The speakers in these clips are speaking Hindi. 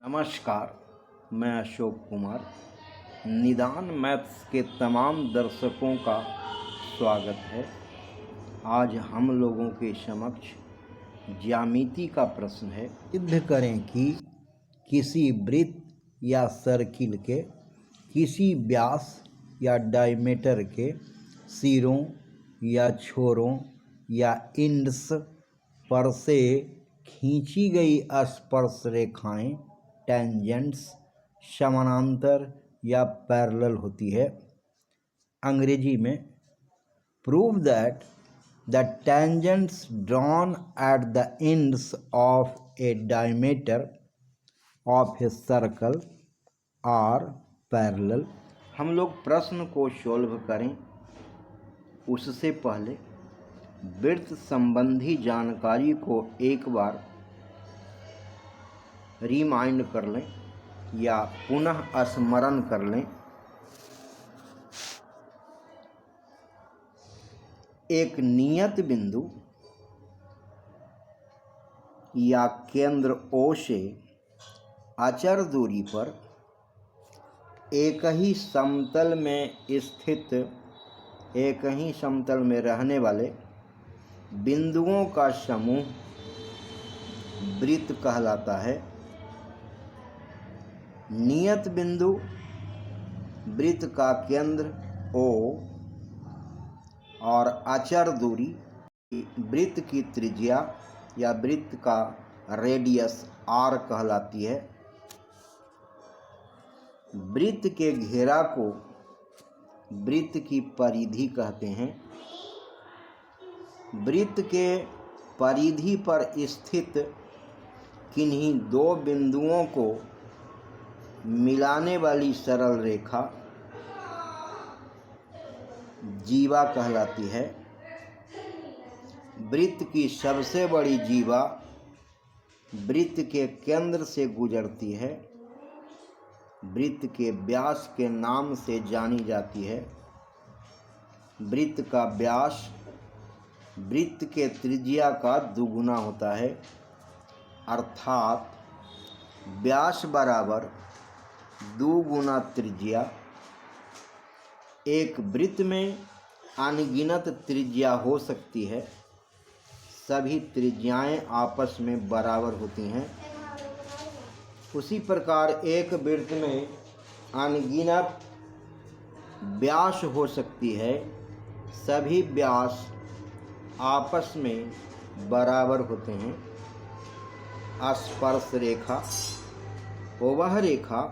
नमस्कार, मैं अशोक कुमार। निदान मैथ्स के तमाम दर्शकों का स्वागत है। आज हम लोगों के समक्ष ज्यामिति का प्रश्न है। सिद्ध करें कि किसी वृत्त या सर्किल के किसी व्यास या डायमीटर के सिरों या छोरों या इंड्स पर से खींची गई स्पर्श रेखाएं टेंजेंट्स समानांतर या पैरेलल होती है। अंग्रेजी में prove that the tangents drawn at the ends of a diameter of a circle are parallel. हम लोग प्रश्न को सॉल्व करें उससे पहले वृत्त संबंधी जानकारी को एक बार रिमाइंड कर लें या पुनः स्मरण कर लें। एक नियत बिंदु या केंद्र O से अचर दूरी पर एक ही समतल में रहने वाले बिंदुओं का समूह वृत्त कहलाता है। नियत बिंदु वृत्त का केंद्र O और अचर दूरी वृत्त की त्रिज्या या वृत्त का रेडियस R कहलाती है। वृत्त के घेरा को वृत्त की परिधि कहते हैं। वृत्त के परिधि पर स्थित किन्हीं दो बिंदुओं को मिलाने वाली सरल रेखा जीवा कहलाती है। वृत्त की सबसे बड़ी जीवा वृत्त के केंद्र से गुजरती है। वृत्त के व्यास के नाम से जानी जाती है। वृत्त का व्यास वृत्त के त्रिज्या का दुगुना होता है, अर्थात व्यास बराबर 2 गुना त्रिज्या। एक वृत्त में अनगिनत त्रिज्या हो सकती है। सभी त्रिज्याएं आपस में बराबर होती हैं। उसी प्रकार एक वृत्त में अनगिनत व्यास हो सकती है। सभी व्यास आपस में बराबर होते हैं। स्पर्श रेखा वह रेखा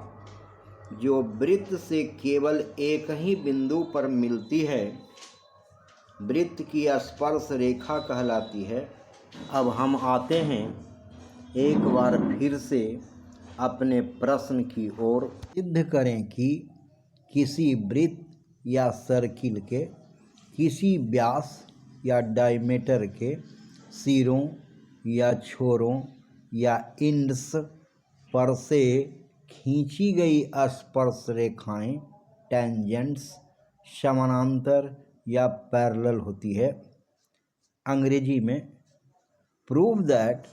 जो वृत्त से केवल एक ही बिंदु पर मिलती है वृत्त की स्पर्श रेखा कहलाती है। अब हम आते हैं एक बार फिर से अपने प्रश्न की ओर। सिद्ध करें कि किसी वृत्त या सर्किल के किसी व्यास या डायमीटर के सिरों या छोरों या इंड्स पर से खींची गई स्पर्श रेखाएं टेंजेंट्स समानांतर या पैरेलल होती है। अंग्रेजी में prove that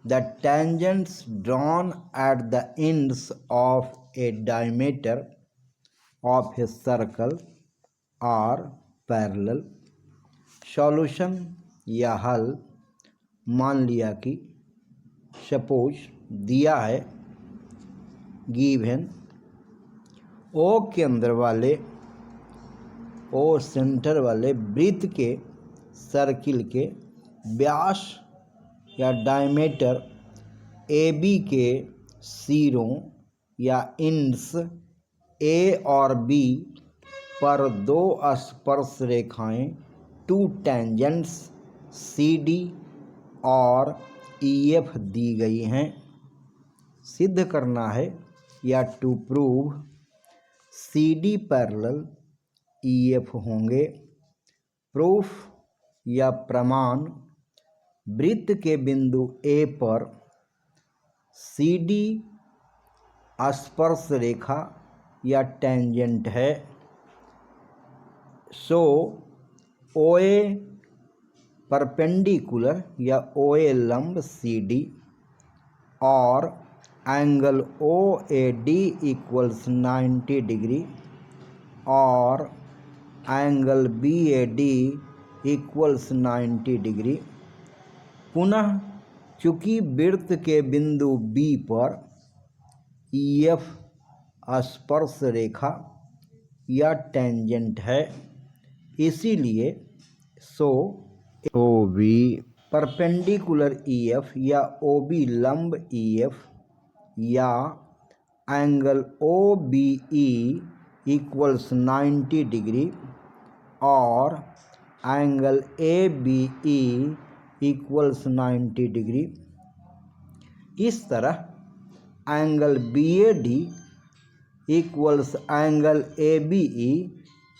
the tangents drawn at the ends of a diameter of a circle are parallel. Solution या हल, मान लिया कि सपोज दिया है गिवन O केंद्र वाले O सेंटर वाले वृत्त के सर्किल के व्यास या डायमीटर AB के सिरों या इंड्स A और B पर 2 स्पर्श रेखाएं 2 टेंजेंट्स CD और EF दी गई हैं। सिद्ध करना है या to prove CD parallel EF होंगे। प्रूफ या प्रमाण वृत्त के बिंदु A पर CD स्पर्श रेखा या टेंजेंट है। सो OA परपेंडिकुलर या OA लंब CD और angle O A D equals 90 degree और angle B A D equals 90 degree. पुनः चूँकि वृत्त के बिंदु बी पर EF स्पर्श रेखा या टेंजेंट है, इसीलिए OB परपेंडिकुलर EF या OB लंब EF या एंगल OBE इक्वल्स 90 डिग्री और एंगल ABE इक्वल्स 90 डिग्री। इस तरह angle BAD equals angle ABE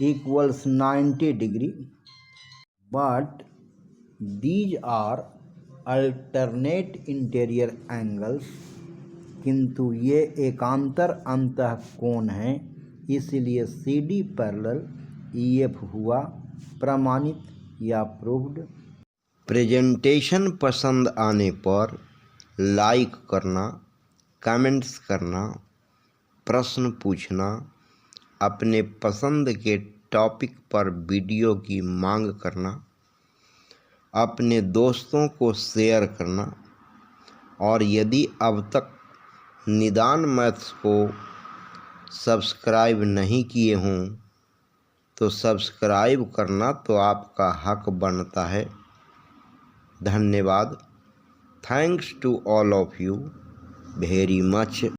equals 90 degree. But these are alternate interior angles, किंतु ये एकांतर अंतः कोण हैं, इसलिए CD पैरेलल EF हुआ प्रमाणित या प्रूव्ड। प्रेजेंटेशन पसंद आने पर लाइक करना, कमेंट्स करना, प्रश्न पूछना, अपने पसंद के टॉपिक पर वीडियो की मांग करना, अपने दोस्तों को शेयर करना और यदि अब तक निदान मैथ्स को सब्सक्राइब नहीं किए हों तो सब्सक्राइब करना तो आपका हक बनता है। धन्यवाद। Thanks to all of you very much.